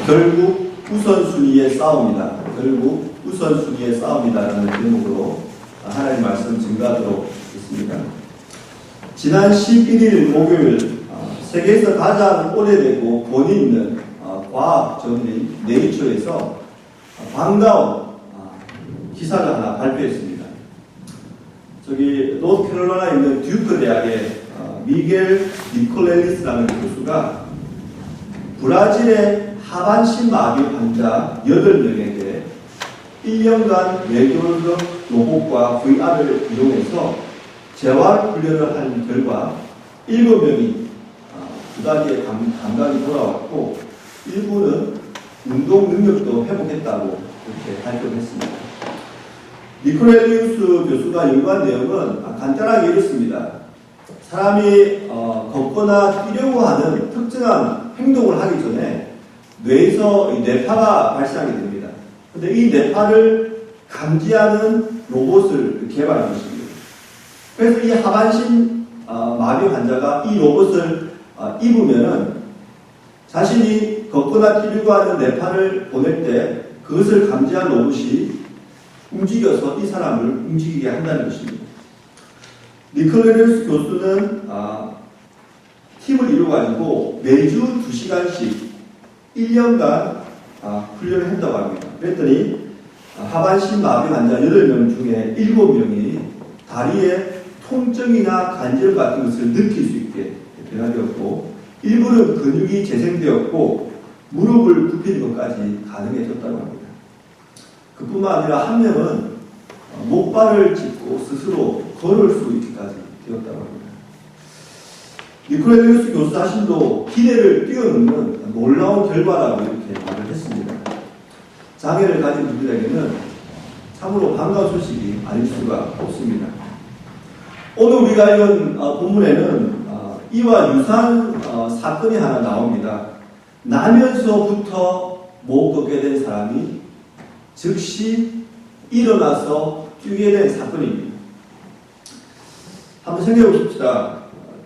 결국 우선순위의 싸움이다. 결국 우선순위의 싸움이다라는 제목으로 하나님 말씀 증거하도록 했습니다. 지난 11일 목요일 세계에서 가장 오래되고 권위 있는 과학 저널인 네이처에서 반가운 기사를 하나 발표했습니다. 노스캐롤라이나에 있는 듀크 대학의 미겔 니콜렐리스라는 교수가 브라질의 하반신 마비 환자 8명에게 1년간 뇌교육 로봇과 VR을 이용해서 재활 훈련을 한 결과 7명이 2가지의 감각이 돌아왔고 일부는 운동 능력도 회복했다고 이렇게 발표했습니다. 니콜렐리우스 교수가 연구한 내용은 간단하게 이렇습니다. 사람이 걷거나 뛰려고 하는 특정한 행동을 하기 전에 뇌에서 뇌파가 발생하게 됩니다. 그런데 이 뇌파를 감지하는 로봇을 개발한 것입니다. 그래서 이 하반신 마비 환자가 이 로봇을 입으면은 자신이 걷거나 뛰려고 하는 뇌파를 보낼 때 그것을 감지한 로봇이 움직여서 이 사람을 움직이게 한다는 것입니다. 니콜레리우스 교수는 팀을 이루어가지고 매주 2시간씩 1년간 훈련을 했다고 합니다. 그랬더니 하반신 마비 환자 8명 중에 7명이 다리에 통증이나 간절 같은 것을 느낄 수 있게 변화되었고 일부는 근육이 재생되었고 무릎을 굽히는 것까지 가능해졌다고 합니다. 그뿐만 아니라 한 명은 목발을 짚고 스스로 걸을 수 있기까지 되었다고 합니다. 니콜레리우스 교수 자신도 기대를 뛰어넘는 놀라운 결과라고 이렇게 말을 했습니다. 장애를 가진 분들에게는 참으로 반가운 소식이 아닐 수가 없습니다. 오늘 우리가 읽은 본문에는 이와 유사한 사건이 하나 나옵니다. 나면서부터 못 걷게 된 사람이 즉시 일어나서 뛰게 된 사건입니다. 한번 생각해 보십시다.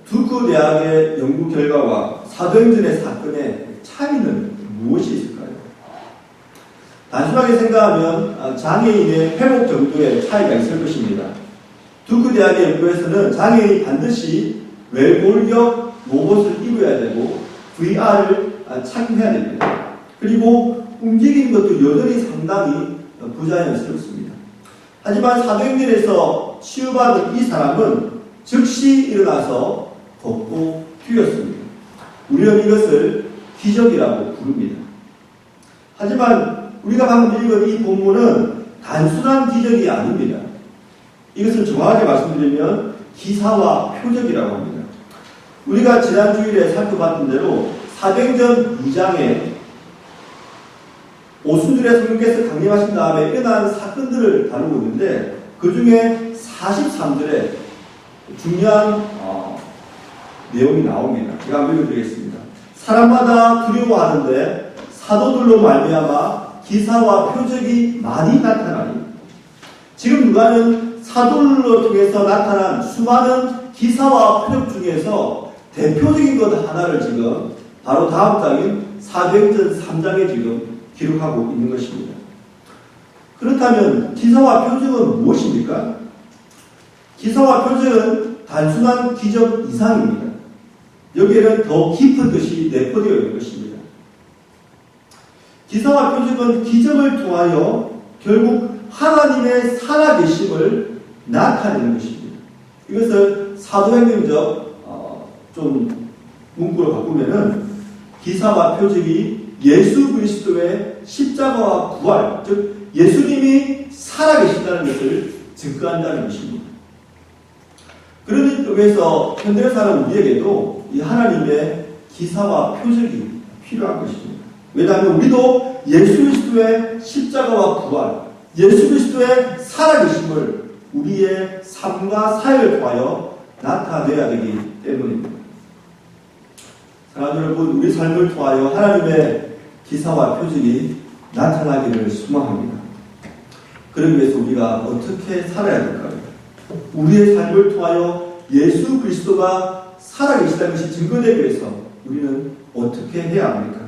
두크 대학의 연구 결과와 사도행전의 사건의 차이는 무엇이 있을까요? 단순하게 생각하면 장애인의 회복 정도의 차이가 있을 것입니다. 두크 대학의 연구에서는 장애인이 반드시 외골격 로봇을 입어야 되고 VR을 착용해야 됩니다. 그리고 움직이는 것도 여전히 상당히 부자연스럽습니다. 하지만 사도행전에서 치유받은 이 사람은 즉시 일어나서 걷고 뛰었습니다. 우리는 이것을 기적이라고 부릅니다. 하지만 우리가 방금 읽은 이 본문은 단순한 기적이 아닙니다. 이것을 정확하게 말씀드리면 기사와 표적이라고 합니다. 우리가 지난 주일에 살펴봤던 대로 사도행전 2장에 오순절에 성령께서 강림하신 다음에 일어난 사건들을 다루고 있는데 그 중에 43절에 중요한 내용이 나옵니다. 제가 한번 읽어드리겠습니다. 사람마다 두려워하는데 사도들로 말미암아 기사와 표적이 많이 나타나니 지금 누가는 사도들로 통해서 나타난 수많은 기사와 표적 중에서 대표적인 것 하나를 지금 바로 다음 장인 사도행전 3장에 지금 기록하고 있는 것입니다. 그렇다면 기사와 표적은 무엇입니까? 기사와 표적은 단순한 기적 이상입니다. 여기에는 더 깊은 뜻이 내포되어 있는 것입니다. 기사와 표적은 기적을 통하여 결국 하나님의 살아계심을 나타내는 것입니다. 이것을 사도행전적 좀 문구로 바꾸면은 기사와 표적이 예수 그리스도의 십자가와 부활, 즉 예수님이 살아계신다는 것을 증거한다는 것입니다. 그런 의미에서 현대에 사는 우리에게도 이 하나님의 기사와 표적이 필요한 것입니다. 왜냐하면 우리도 예수 그리스도의 십자가와 부활, 예수 그리스도의 살아계심을 우리의 삶과 사역을 통하여 나타내야 되기 때문입니다. 사랑하는 여러분, 우리 삶을 통하여 하나님의 기사와 표적이 나타나기를 소망합니다. 그러기 위해서 우리가 어떻게 살아야 될까요? 우리의 삶을 통하여 예수 그리스도가 살아계시다는 것이 증거되기 위해서 우리는 어떻게 해야 합니까?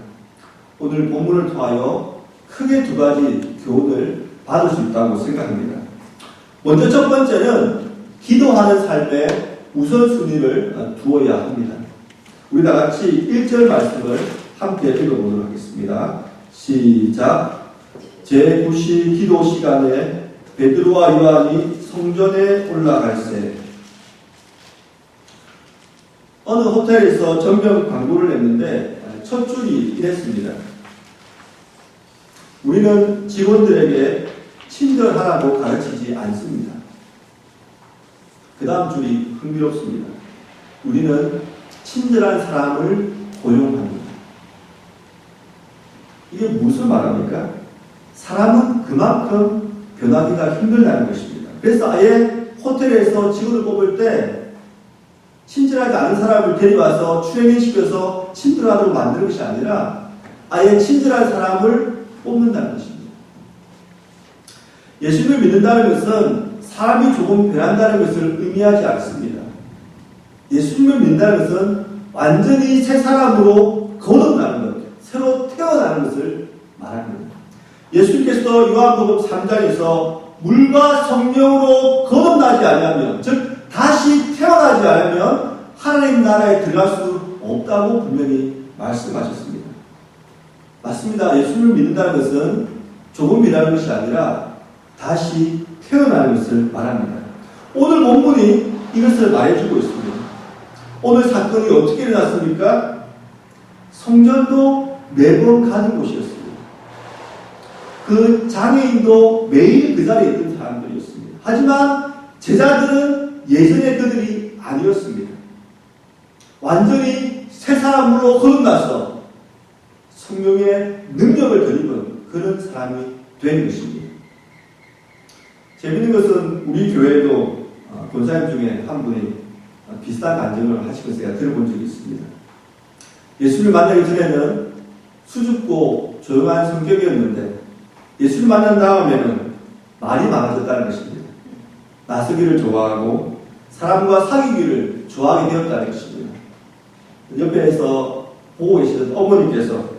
오늘 본문을 통하여 크게 두 가지 교훈을 받을 수 있다고 생각합니다. 먼저 첫 번째는 기도하는 삶에 우선순위를 두어야 합니다. 우리 다 같이 1절 말씀을 함께 읽어보도록 하겠습니다. 시작. 제9시 기도 시간에 베드로와 요한이 성전에 올라갈새 어느 호텔에서 전면 광고를 냈는데 첫 줄이 이랬습니다. 우리는 직원들에게 친절하라고 가르치지 않습니다. 그 다음 줄이 흥미롭습니다. 우리는 친절한 사람을 고용합니다. 이게 무슨 말합니까? 사람은 그만큼 변하기가 힘들다는 것입니다. 그래서 아예 호텔에서 직원을 뽑을 때 친절하지 않은 사람을 데려와서 트레이닝시켜서 친절하도록 만드는 것이 아니라 아예 친절한 사람을 뽑는다는 것입니다. 예수님을 믿는다는 것은 사람이 조금 변한다는 것을 의미하지 않습니다. 예수님을 믿는다는 것은 완전히 새 사람으로 거듭나는 것, 새로 태어나는 것을 말합니다. 예수님께서 요한복음 3장에서 물과 성령으로 거듭나지 않으면, 즉 다시 태어나지 않으면 하나님 나라에 들어갈 수 없다고 분명히 말씀하셨습니다. 맞습니다. 예수님을 믿는다는 것은 조금이라는 것이 아니라 다시 태어나는 것을 말합니다. 오늘 본문이 이것을 말해주고 있습니다. 오늘 사건이 어떻게 일어났습니까? 성전도 매번 가는 곳이었습니다. 그 장애인도 매일 그 자리에 있던 사람들이었습니다. 하지만 제자들은 예전의 그들이 아니었습니다. 완전히 새 사람으로 거듭나서 성령의 능력을 덧입은 그런 사람이 된 것입니다. 재밌는 것은 우리 교회도 권사님 중에 한 분이 비슷한 간증을 하시면서 제가 들어본 적이 있습니다. 예수를 만나기 전에는 수줍고 조용한 성격이었는데 예수를 만난 다음에는 말이 많아졌다는 것입니다. 나서기를 좋아하고 사람과 사귀기를 좋아하게 되었다는 것입니다. 옆에서 보고 계시던 어머니께서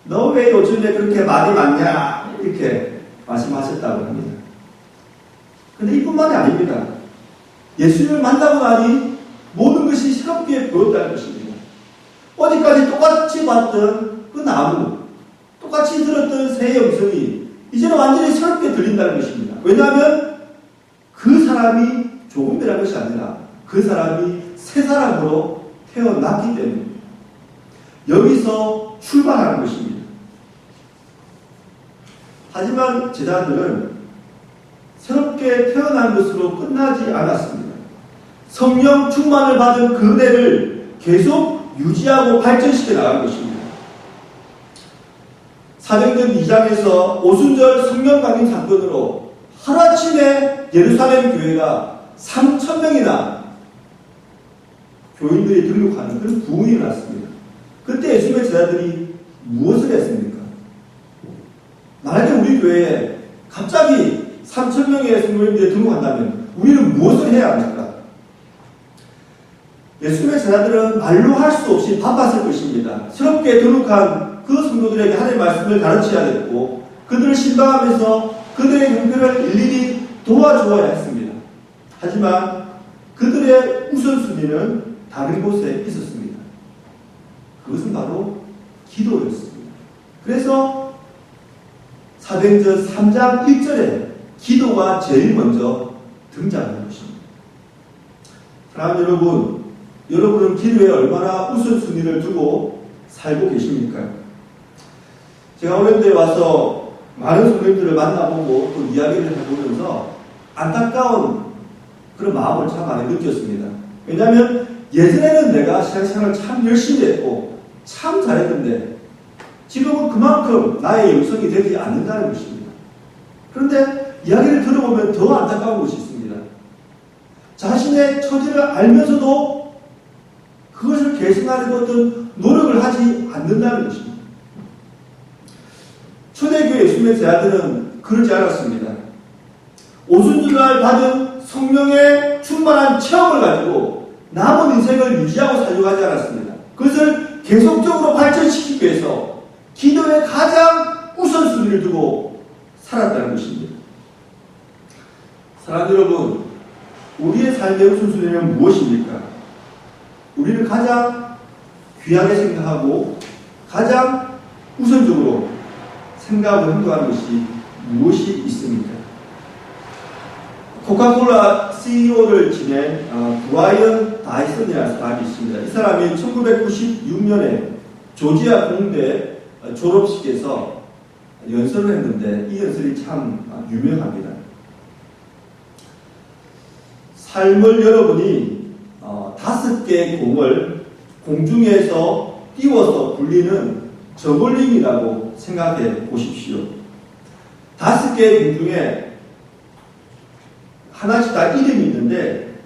너 왜 요즘에 그렇게 말이 많냐 이렇게 말씀하셨다고 합니다. 근데 이뿐만이 아닙니다. 예수님을 만나고 나니 모든 것이 새롭게 보였다는 것입니다. 어제까지 똑같이 봤던 그 나무, 똑같이 들었던 새의 음성이 이제는 완전히 새롭게 들린다는 것입니다. 왜냐하면 그 사람이 조금이라는 것이 아니라 그 사람이 새 사람으로 태어났기 때문입니다. 여기서 출발하는 것입니다. 하지만 제자들은 새롭게 태어난 것으로 끝나지 않았습니다. 성령 충만을 받은 그 은혜를 계속 유지하고 발전시켜 나간 것입니다. 사도행전 2장에서 오순절 성령 강림 사건으로 하루아침에 예루살렘 교회가 3,000명이나 교인들이 등록하는 그런 부흥이 일어났습니다. 그때 예수님의 제자들이 무엇을 했습니까? 만약에 우리 교회에 갑자기 3,000명의 성도님들이 등록한다면 우리는 무엇을 해야 합니까? 예수님의 제자들은 말로 할 수 없이 바빴을 것입니다. 새롭게 등록한 그 성도들에게 하나님의 말씀을 가르쳐야 됐고 그들을 신방하면서 그들의 형편을 일일이 도와주어야 했습니다. 하지만 그들의 우선순위는 다른 곳에 있었습니다. 그것은 바로 기도였습니다. 그래서 사도행전 3장 1절에 기도가 제일 먼저 등장하는 것입니다. 사랑하는 여러분, 여러분은 기도에 얼마나 우선순위를 두고 살고 계십니까? 제가 오랜도에 와서 많은 성도님들을 만나보고 또 이야기를 해보면서 안타까운 그런 마음을 참 많이 느꼈습니다. 왜냐하면 예전에는 내가 신앙생활을 참 열심히 했고 참 잘했는데 지금은 그만큼 나의 영성이 되지 않는다는 것입니다. 그런데 이야기를 들어보면 더 안타까운 것이 있습니다. 자신의 처지를 알면서도 그것을 개선하려고 어떤 노력을 하지 않는다는 것입니다. 초대교회 예수님의 제자들은 그러지 않았습니다. 오순절날 받은 성령의 충만한 체험을 가지고 남은 인생을 유지하고 살려고 하지 않았습니다. 그것을 계속적으로 발전시키기 위해서 기도에 가장 우선순위를 두고 살았다는 것입니다. 사랑하는 여러분, 우리의 삶의 우선순위는 무엇입니까? 우리는 가장 귀하게 생각하고 가장 우선적으로 생각하고 행동하는 것이 무엇이 있습니까? 코카콜라 CEO를 지낸 브라이언 다이슨이라는 사람이 있습니다. 이 사람이 1996년에 조지아 공대 졸업식에서 연설을 했는데 이 연설이 참 유명합니다. 삶을 여러분이 5개의 공을 공중에서 띄워서 굴리는 저글링이라고 생각해 보십시오. 5개의 공 중에 하나씩 다 이름이 있는데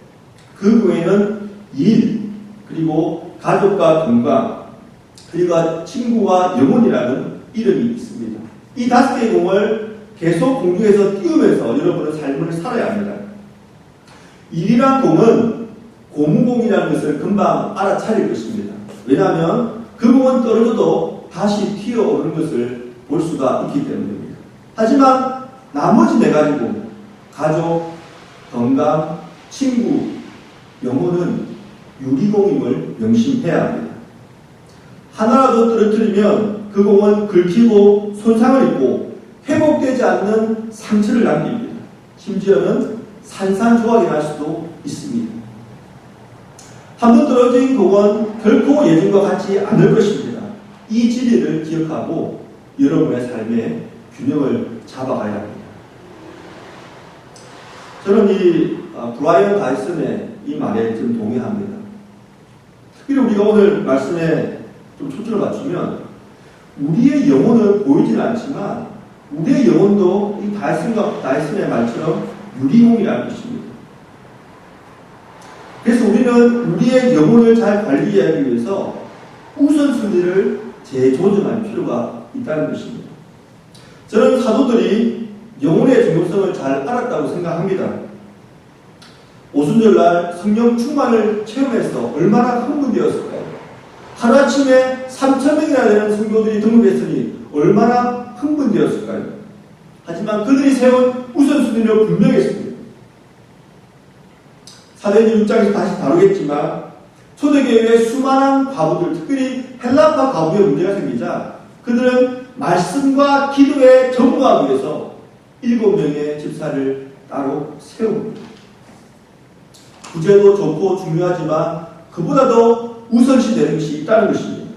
그 공에는 일, 그리고 가족과 건강, 그리고 친구와 영혼이라는 이름이 있습니다. 이 5개의 공을 계속 공중에서 띄우면서 여러분은 삶을 살아야 합니다. 일이란 공은 고무공이라는 것을 금방 알아차릴 것입니다. 왜냐하면 그 공은 떨어져도 다시 튀어오르는 것을 볼 수가 있기 때문입니다. 하지만 나머지 4가지 공, 가족, 건강, 친구, 영혼은 유리공임을 명심해야 합니다. 하나라도 떨어뜨리면 그 공은 긁히고 손상을 입고 회복되지 않는 상처를 남깁니다. 심지어는 산산조각이 날 수도 있습니다. 한번 떨어진 공은 결코 예전과 같지 않을 것입니다. 이 진리를 기억하고 여러분의 삶의 균형을 잡아가야 합니다. 저는 이 브라이언 다이슨의 이 말에 좀 동의합니다. 특별히 우리가 오늘 말씀에 좀 초점을 맞추면 우리의 영혼은 보이지는 않지만 우리의 영혼도 이 다이슨의 말처럼 유리공이라는 것입니다. 그래서 우리는 우리의 영혼을 잘 관리하기 위해서 우선순위를 재조정할 필요가 있다는 것입니다. 저는 사도들이 영혼의 중요성을 잘 알았다고 생각합니다. 오순절날 성령 충만을 체험해서 얼마나 흥분되었을까요? 하루아침에 3,000명이나 되는 성도들이 등록했으니 얼마나 흥분되었을까요? 하지만 그들이 세운 우선순위는 분명했습니다. 사도행전 6장에서 다시 다루겠지만 초대교회의 수많은 과부들, 특별히 헬라파 과부의 문제가 생기자 그들은 말씀과 기도에 전무하기 위해서 7명의 집사를 따로 세웁니다. 구제도 좋고 중요하지만 그보다도 우선시 되는 것이 있다는 것입니다.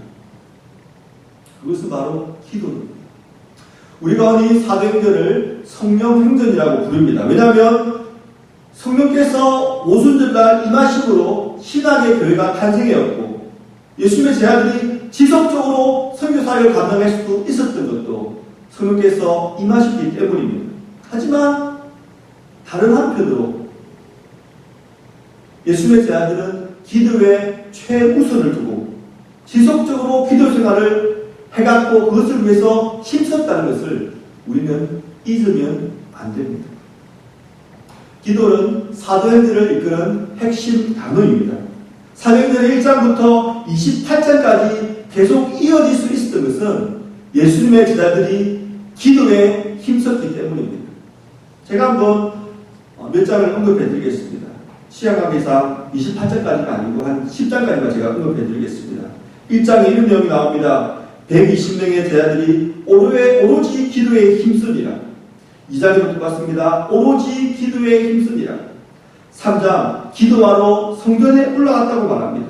그것은 바로 기도입니다. 우리가 흔히 사도행전을 성령행전이라고 부릅니다. 왜냐하면 성령께서 오순절날 임하심으로 신학의 교회가 탄생하였고 예수님의 제자들이 지속적으로 선교사역을 감당할 수 있었던 것도 성령께서 임하셨기 때문입니다. 하지만 다른 한편으로 예수님의 제자들은 기도에 최우선을 두고 지속적으로 기도 생활을 해갔고 그것을 위해서 힘썼다는 것을 우리는 잊으면 안 됩니다. 기도는 사도행전을 이끄는 핵심 단어입니다. 사도행전 1장부터 28장까지 계속 이어질 수 있었던 것은 예수님의 제자들이 기도에 힘썼기 때문입니다. 제가 한번 몇 장을 언급해 드리겠습니다. 시간 관계상 28장까지가 아니고 한 10장까지만 제가 언급해 드리겠습니다. 1장에 이런 내용이 나옵니다. 120명의 제자들이 오로지 기도에 힘쓰니라. 2장에도 똑같습니다. 오로지 기도에 힘쓰니라. 3장 기도하러 성전에 올라갔다고 말합니다.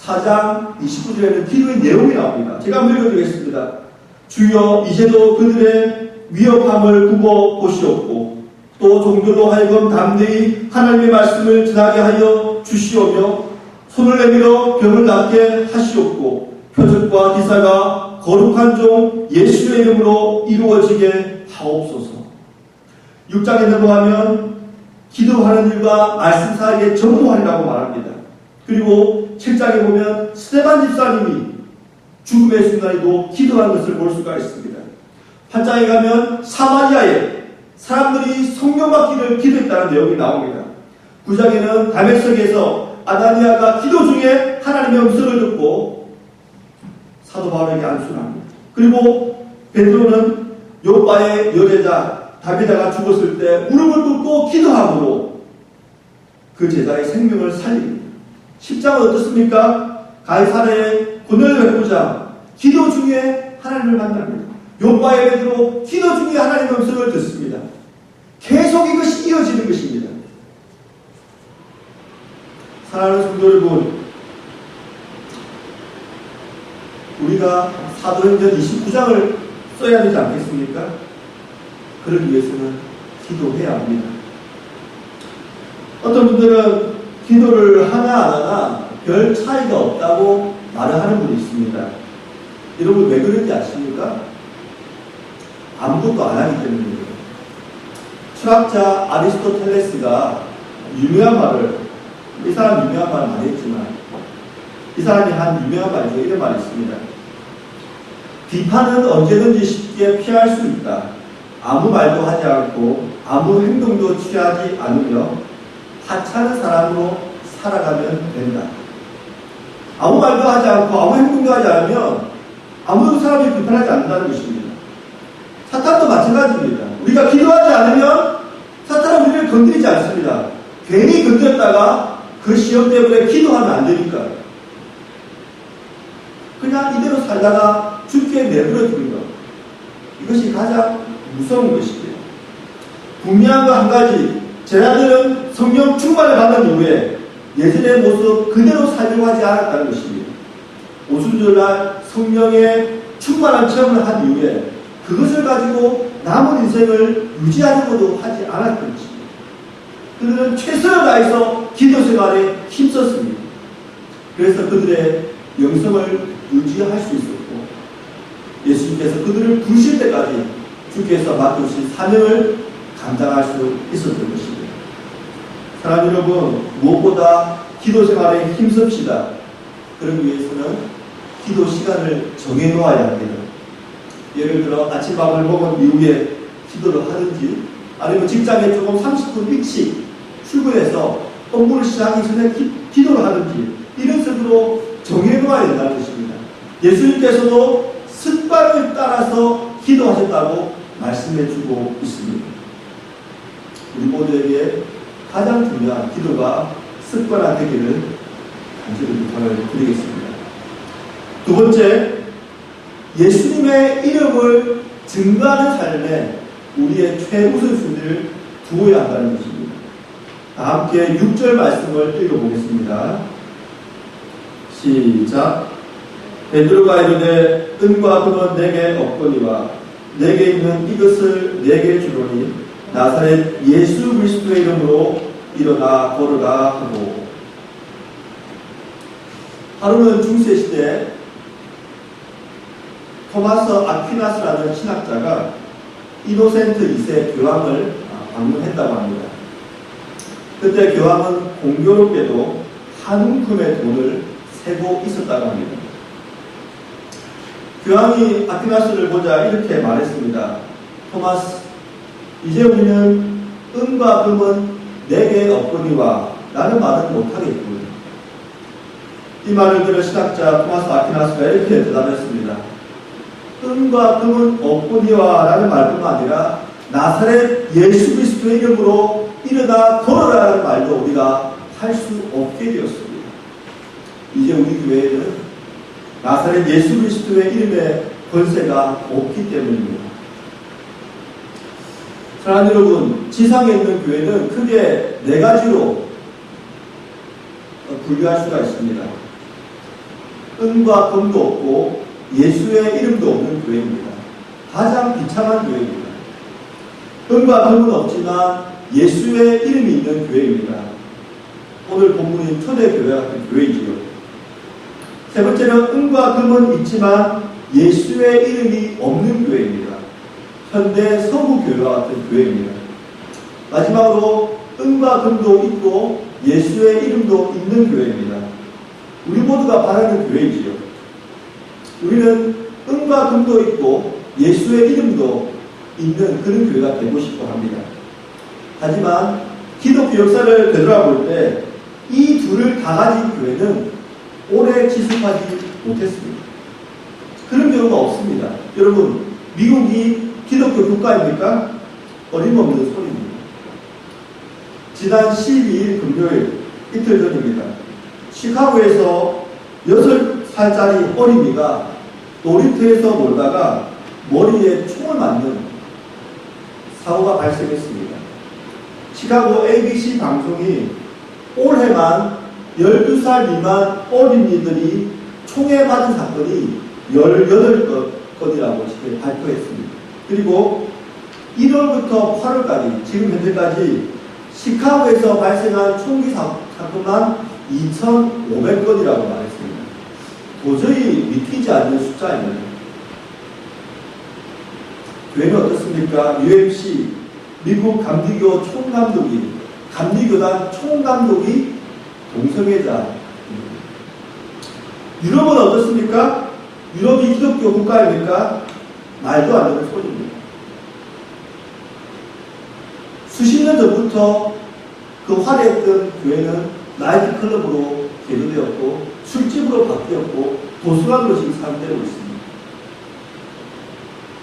4장 29절에는 기도의 내용이 나옵니다. 제가 한번 읽어드리겠습니다. 주여 이제도 그들의 위협함을 두고 보시옵고 또 종들로 하여금 담대히 하나님의 말씀을 전하게 하여 주시오며 손을 내밀어 병을 낫게 하시옵고 표적과 기사가 거룩한 종 예수의 이름으로 이루어지게 하옵소서. 6장에 넘어가면 기도하는 일과 말씀 사이에 전무하리라고 말합니다. 그리고 7장에 보면 스데반 집사님이 죽음의 순간에도 기도하는 것을 볼 수가 있습니다. 8장에 가면 사마리아에 사람들이 성령 받기를 기도했다는 내용이 나옵니다. 9장에는 다메섹에서 아나니아가 기도 중에 하나님의 음성을 듣고 사도 바울에게 안수를 합니다. 그리고 베드로는 욥바의 여제자 다비다가 죽었을 때 무릎을 꿇고 기도함으로 그 제자의 생명을 살립니다. 10장은 어떻습니까? 가이사랴의 고넬료 회부장 기도 중에 하나님을 만납니다. 욥바의 베드로 기도 중에 하나님의 음성을 듣습니다. 계속 이것이 이어지는 것입니다. 사랑하는 성도 여러분, 우리가 사도행전 29장을 써야 되지 않겠습니까? 그러기 위해서는 기도해야 합니다. 어떤 분들은 기도를 하나 안 하나 별 차이가 없다고 말을 하는 분이 있습니다. 여러분 왜 그런지 아십니까? 아무것도 안 하기 때문입니다. 철학자 아리스토텔레스가 유명한 말을, 이 사람 유명한 말 많이 했지만 이 사람이 한 유명한 말 중에 이런 말이 있습니다. 비판은 언제든지 쉽게 피할 수 있다. 아무 말도 하지 않고 아무 행동도 취하지 않으며 하찮은 사람으로 살아가면 된다. 아무 말도 하지 않고 아무 행동도 하지 않으면 아무도 사람이 비판하지 않는다는 것입니다. 사탄도 마찬가지입니다. 우리가 기도하지 않으면 사탄은 우리를 건드리지 않습니다. 괜히 건드렸다가 그 시험 때문에 기도하면 안 되니까 그냥 이대로 살다가 죽게 내버려 두는 것. 이것이 가장 무서운 것이죠. 분명한 거 한 가지, 제자들은 성령 충만을 받은 이후에 예전의 모습 그대로 살려고 하지 않았다는 것입니다. 오순절날 성령의 충만한 체험을 한 이후에 그것을 가지고 남은 인생을 유지하려고도 하지 않았던 것입니다. 그들은 최선을 다해서 기도 생활에 힘썼습니다. 그래서 그들의 영성을 유지할 수 있었고 예수님께서 그들을 부르실 때까지 주께서 맡겨주신 사명을 감당할 수 있었던 것입니다. 사랑하는 여러분, 무엇보다 기도 생활에 힘씁시다. 그러기 위해서는 기도 시간을 정해놓아야 합니다. 예를 들어 아침밥을 먹은 이후에 기도를 하든지 아니면 직장에 조금 30분 일찍 출근해서 업무를 시작하기 전에 기도를 하든지 이런 식으로 정해놓아야 된다는 것입니다. 예수님께서도 습관을 따라서 기도하셨다고 말씀해주고 있습니다. 우리 모두에게 가장 중요한 기도가 습관화되기를 간절히 부탁을 드리겠습니다. 두 번째, 예수님의 이름을 증거하는 삶에 우리의 최우선순위를 두어야 한다는 것입니다. 다 함께 6절 말씀을 읽어보겠습니다. 시작. 베드로가 이르되 은과 금은 내게 없거니와 내게 있는 이것을 내게 주노니 나사렛 예수 그리스도의 이름으로 일어나 걸어라 하고. 하루는 중세시대 토마스 아퀴나스라는 신학자가 이노센트 2세 교황을 방문했다고 합니다. 그때 교황은 공교롭게도 한 움큼의 돈을 세고 있었다고 합니다. 교황이 아퀴나스를 보자 이렇게 말했습니다. 토마스, 이제 우리는 은과 금은 내게 없거니와 라는 말은 못하겠군. 이 말을 들은 신학자 토마스 아퀴나스가 이렇게 대답했습니다. 은과 금은 없거니와 라는 말뿐만 아니라 나사렛 예수 그리스도의 이름으로 일어나 걸어라는 말도 우리가 할 수 없게 되었습니다. 이제 우리 교회에는 나사렛 예수 그리스도의 이름의 권세가 없기 때문입니다. 사랑하는 여러분, 지상에 있는 교회는 크게 네 가지로 분류할 수가 있습니다. 은과 금도 없고 예수의 이름도 없는 교회입니다. 가장 비참한 교회입니다. 은과 금은 없지만 예수의 이름이 있는 교회입니다. 오늘 본문인 초대교회 같은 교회이지요. 세 번째는 은과 금은 있지만 예수의 이름이 없는 교회입니다. 현대 서구교회와 같은 교회입니다. 마지막으로 은과 금도 있고 예수의 이름도 있는 교회입니다. 우리 모두가 바라는 교회이지요. 우리는 은과 금도 있고 예수의 이름도 있는 그런 교회가 되고 싶어 합니다. 하지만 기독교 역사를 되돌아볼 때 이 둘을 다 가진 교회는 오래 지속하지 못했습니다. 그런 경우가 없습니다. 여러분, 미국이 기독교 국가입니까? 어림없는 소리입니다. 지난 12일 금요일 이틀 전입니다. 시카고에서 6살짜리 어린이가 놀이터에서 놀다가 머리에 총을 맞는 사고가 발생했습니다. 시카고 ABC 방송이 올해만 12살 미만 어린이들이 총에 맞은 사건이 18건이라고 발표했습니다. 그리고 1월부터 8월까지 지금 현재까지 시카고에서 발생한 총기 사건만 2,500건이라고 말했습니다. 도저히 믿기지 않는 숫자입니다. 교회는 어떻습니까? UMC, 미국 감리교 총감독이, 감리교단 총감독이 동성애자. 유럽은 어떻습니까? 유럽이 기독교 국가입니까? 말도 안 되는 소리입니다. 수십 년 전부터 그 화려했던 교회는 나이트클럽으로 개조되었고 술집으로 바뀌었고 도서관으로 지금 사용되고 있습니다.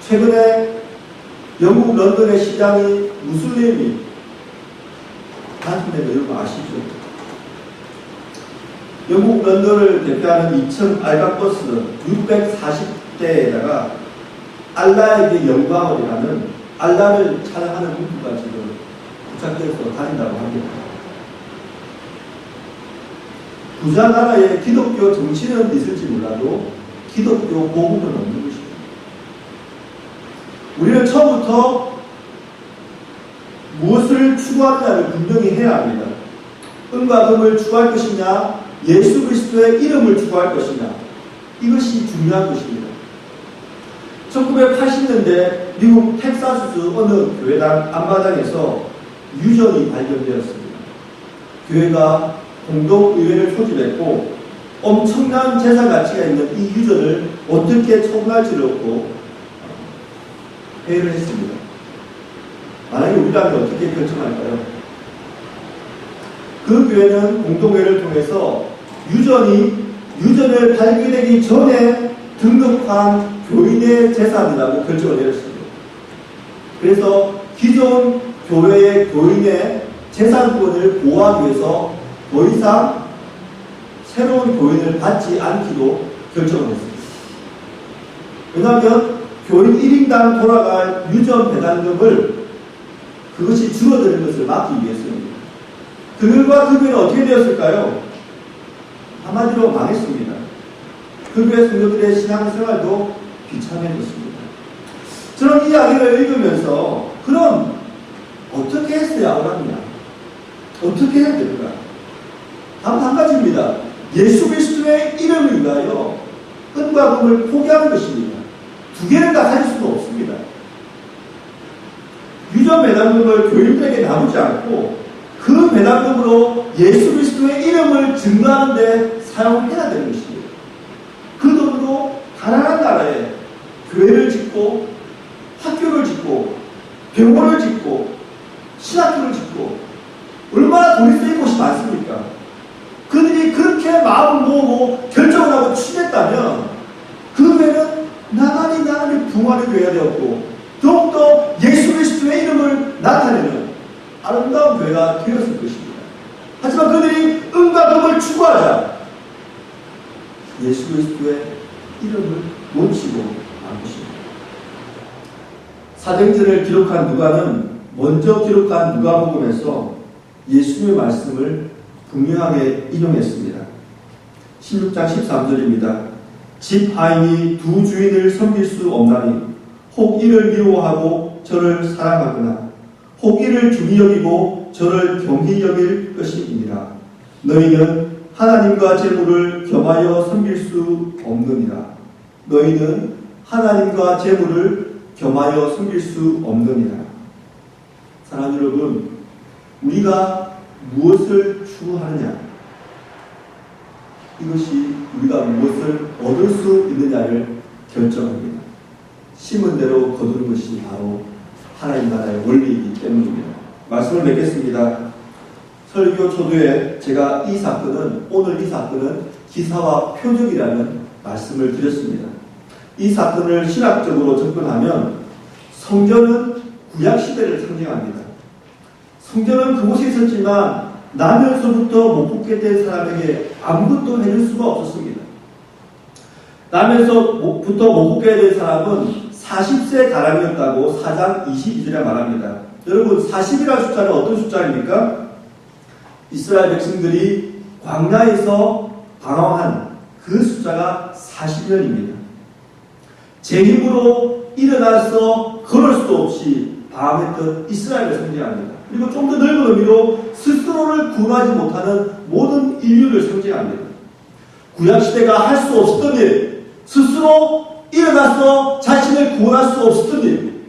최근에 영국 런던의 시장이 무슬림이 단순해서 여러분 아시죠? 영국 런던을 대표하는 2층 알박버스 640대에다가 알라에게 영광을이라는 알라를 찬양하는 문구가 지금 부착되어서 다닌다고 합니다. 부자 나라에 기독교 정치는 있을지 몰라도 기독교 복음은 없는 것입니다. 우리는 처음부터 무엇을 추구하느냐를 분명히 해야 합니다. 은과 금을 추구할 것이냐, 예수 그리스도의 이름을 추구할 것이냐, 이것이 중요한 것입니다. 1980년대 미국 텍사스 어느 교회당 안마당에서 유전이 발견되었습니다. 교회가 공동의회를 소집했고 엄청난 재산 가치가 있는 이 유전을 어떻게 처분할지를 놓고 회의를 했습니다. 만약에 우리라면 어떻게 결정할까요? 그 교회는 공동회의를 통해서 유전을 발견되기 전에 등록한 교인의 재산이라고 결정을 내렸습니다. 그래서 기존 교회의 교인의 재산권을 보호하기 위해서 더 이상 새로운 교인을 받지 않기로 결정을 했습니다. 왜냐하면 교인 1인당 돌아갈 유전 배당금을 그것이 줄어드는 것을 막기 위해서입니다. 그 결과 그 교회는 어떻게 되었을까요? 한마디로 망했습니다. 그 교회 성도들의 신앙생활도 비참해졌습니다. 저는 이 이야기를 읽으면서 그럼 어떻게 했어야 하느냐? 어떻게 해야 될까? 단 한 가지입니다. 예수 그리스도의 이름을 위하여 은과 금을 포기하는 것입니다. 두 개를 다 가질 수는 없습니다. 유전 배당금을 교인들에게 나누지 않고 그 배당금으로 예수 그리스도의 이름을 증거하는 데 사용해야 되는 것입니다. 그 돈으로 가난한 나라에 교회를 짓고 학교를 짓고 병원을 짓고 신학교를 짓고 얼마나 돈이 쓰일 곳이 많습니까? 그들이 그렇게 마음을 모으고 결정을 하고 취했다면 그 교회는 나날이 부흥하는 교회가 되었고 더욱더 예수 그리스도의 이름을 나타내는 아름다운 교회가 되었을 것입니다. 하지만 그들이 은과 금을 추구하자 예수 그리스도의 이름을 놓치고 만 것입니다. 사도행전을 기록한 누가는 먼저 기록한 누가복음에서 예수님의 말씀을 분명하게 인용했습니다. 16장 13절입니다. 집 하인이 두 주인을 섬길 수 없나니 혹 이를 미워하고 저를 사랑하거나 혹 이를 중히 여기고 저를 경히 여길 것이니라. 너희는 하나님과 재물을 겸하여 섬길 수 없느니라. 너희는 하나님과 재물을 겸하여 섬길 수 없느니라. 사랑하는 여러분, 우리가 무엇을 추구하느냐, 이것이 우리가 무엇을 얻을 수 있느냐를 결정합니다. 심은 대로 거두는 것이 바로 하나님 나라의 원리이기 때문입니다. 말씀을 맺겠습니다. 설교 초두에 제가 오늘 이 사건은 기사와 표적이라는 말씀을 드렸습니다. 이 사건을 신학적으로 접근하면 성전은 구약시대를 상징합니다. 성전은 그곳에 있었지만 나면서부터 못 붙게 된 사람에게 아무것도 해줄 수가 없었습니다. 나면서부터 못 붙게 된 사람은 40세 가량이었다고 4장 22절에 말합니다. 여러분 40이라는 숫자는 어떤 숫자입니까? 이스라엘 백성들이 광야에서 방황한 그 숫자가 40년입니다. 제 힘으로 일어나서 걸을 수도 없이 방황했던 이스라엘을 상징합니다. 그리고 좀 더 넓은 의미로 스스로를 구원하지 못하는 모든 인류를 상징합니다. 구약시대가 할 수 없었던 일, 스스로 일어나서 자신을 구원할 수 없었던 일.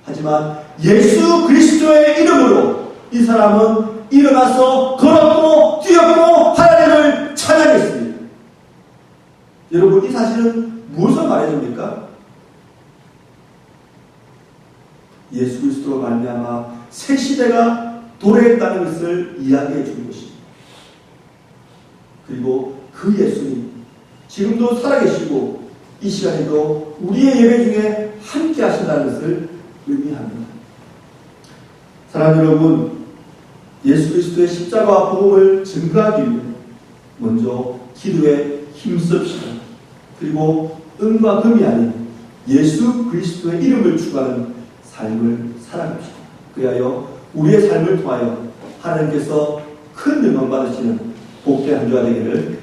하지만 예수 그리스도의 이름으로 이 사람은 일어나서 걸었고 뛰었고 하나님을 찬양했습니다. 여러분 이 사실은 무엇을 말해줍니까? 예수 그리스도로 말미암아 새 시대가 도래했다는 것을 이야기해 주는 것입니다. 그리고 그 예수님 지금도 살아계시고 이 시간에도 우리의 예배 중에 함께 하신다는 것을 의미합니다. 사랑하는 여러분, 예수 그리스도의 십자가와 복음을 증거하기 위해 먼저 기도에 힘씁시다. 그리고 은과 금이 아닌 예수 그리스도의 이름을 추구하는 삶을 살아갑시다. 그리하여 우리의 삶을 통하여 하나님께서 큰 영광 받으시는 복된 한 주가 되기를